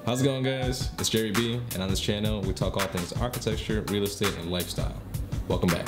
How's it going, guys? It's Jerry B, and on this channel we talk all things architecture, real estate, and lifestyle. Welcome back.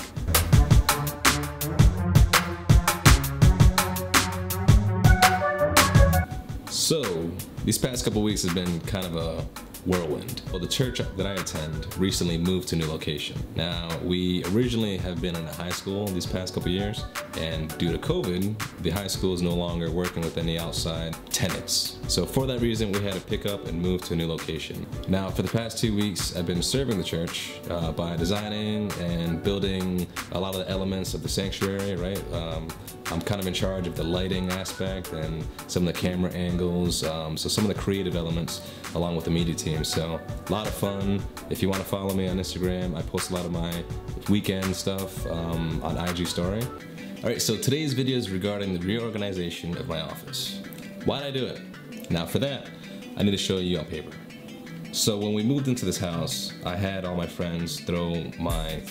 So, these past couple weeks has been kind of a whirlwind. Well, the church that I attend recently moved to a new location. Now, we originally have been in a high school these past couple years, and due to COVID, the high school is no longer working with any outside tenants. So for that reason, we had to pick up and move to a new location. Now, for the past 2 weeks, I've been serving the church by designing and building a lot of the elements of the sanctuary, right? I'm kind of in charge of the lighting aspect and some of the camera angles, so some of the creative elements along with the media team. So a lot of fun. If you want to follow me on Instagram, I post a lot of my weekend stuff on IG story. Alright, so today's video is regarding the reorganization of my office. Why did I do it? Now for that, I need to show you on paper. So when we moved into this house, I had all my friends throw my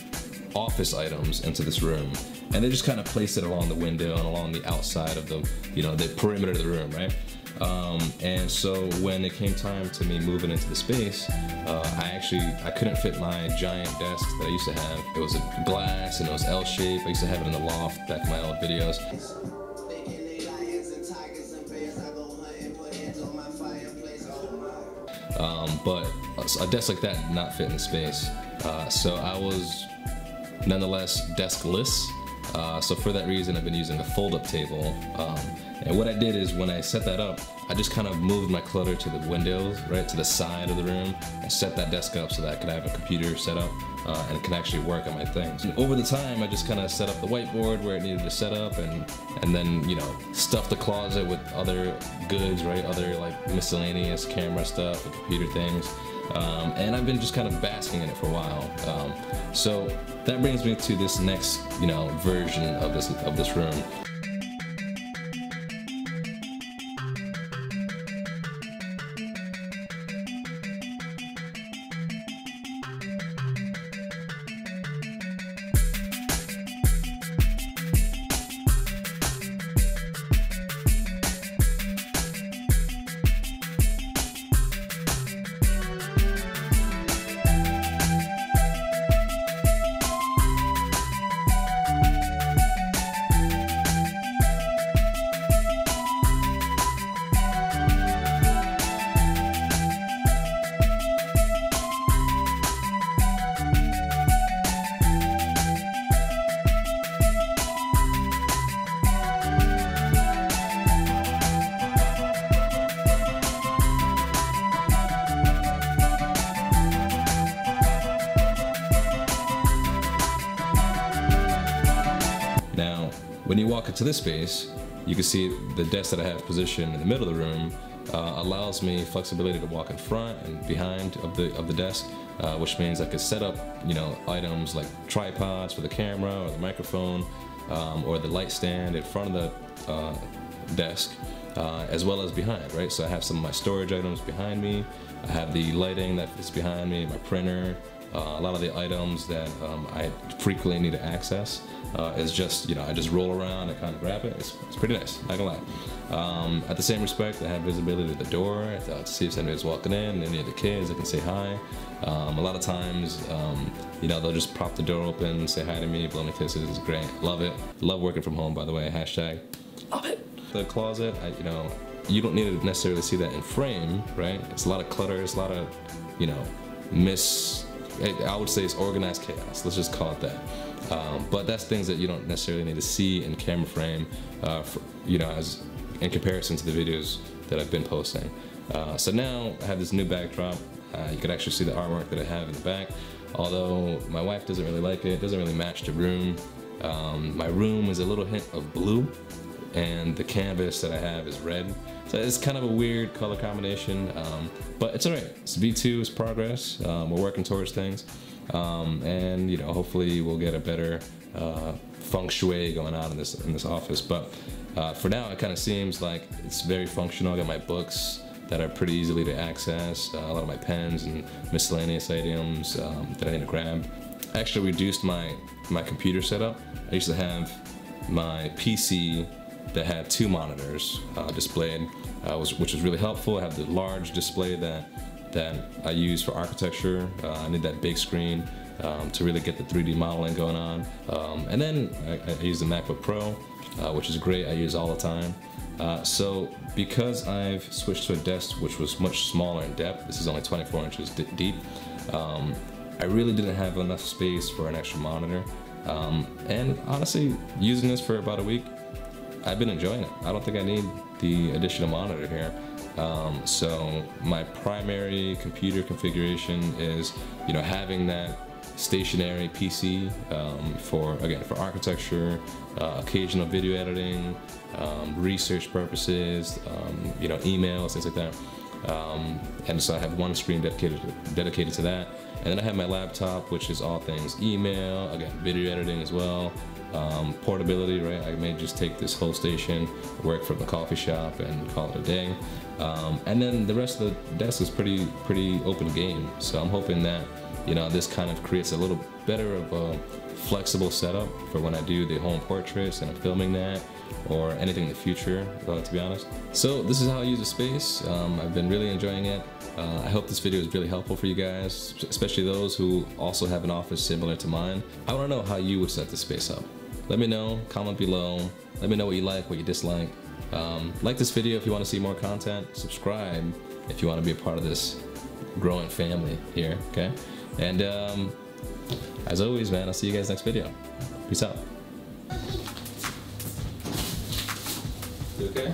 office items into this room, and they just kind of placed it along the window and along the outside of the, the perimeter of the room, right? And so when it came time to me moving into the space, I couldn't fit my giant desk that I used to have. It was a glass and it was L-shaped. I used to have it in the loft back in my old videos. But a desk like that did not fit in the space. So I was nonetheless deskless. So for that reason, I've been using a fold-up table. And what I did is when I set that up, I just kind of moved my clutter to the windows, right, to the side of the room, and set that desk up so that I could have a computer set up and it can actually work on my things. And over the time, I just kind of set up the whiteboard where it needed to set up, and then, stuff the closet with other goods, right, other like miscellaneous camera stuff and computer things. And I've been just kind of basking in it for a while. So that brings me to this next, version of this room. When you walk into this space, you can see the desk that I have positioned in the middle of the room allows me flexibility to walk in front and behind of the desk, which means I could set up, items like tripods for the camera or the microphone or the light stand in front of the desk, as well as behind, right? So I have some of my storage items behind me. I have the lighting that is behind me, my printer. A lot of the items that I frequently need to access is just, I just roll around and kind of grab it. It's pretty nice, not gonna lie. At the same respect, I have visibility to the door to see if anybody's walking in, any of the kids, I can say hi. A lot of times, they'll just prop the door open, say hi to me, blow me kisses. It's great, love it. Love working from home, by the way, hashtag love it. The closet, you don't need to necessarily see that in frame, right? It's a lot of clutter, it's a lot of, I would say it's organized chaos, let's just call it that. But that's things that you don't necessarily need to see in camera frame, as in comparison to the videos that I've been posting. So now I have this new backdrop. You can actually see the artwork that I have in the back. Although my wife doesn't really like it, doesn't really match the room. My room is a little hint of blue, and the canvas that I have is red. So it's kind of a weird color combination, but it's alright. It's V2, it's progress. We're working towards things. And hopefully we'll get a better feng shui going on in this office. But for now, it kind of seems like it's very functional. I got my books that are pretty easily to access, a lot of my pens and miscellaneous items that I need to grab. I actually reduced my computer setup. I used to have my PC that had 2 monitors displayed, which was really helpful. I have the large display that that I use for architecture. I need that big screen to really get the 3D modeling going on. And then I use the MacBook Pro, which is great. I use all the time. So because I've switched to a desk which was much smaller in depth, this is only 24 inches deep, I really didn't have enough space for an extra monitor. And honestly, using this for about a week, I've been enjoying it. I don't think I need the additional monitor here. So my primary computer configuration is, having that stationary PC for architecture, occasional video editing, research purposes, emails, things like that. And so I have one screen dedicated to that. And then I have my laptop, which is all things email, again, video editing as well. Portability, right? I may just take this whole station, work from the coffee shop, and call it a day. And then the rest of the desk is pretty open game. So I'm hoping that this kind of creates a little better of a flexible setup for when I do the home portraits and I'm filming that, or anything in the future, to be honest. So this is how I use the space. I've been really enjoying it. I hope this video is really helpful for you guys, especially those who also have an office similar to mine. I want to know how you would set this space up. Let me know, comment below. Let me know what you like, what you dislike. Like this video if you want to see more content. Subscribe if you want to be a part of this growing family here, okay? And as always, man, I'll see you guys next video. Peace out. You okay?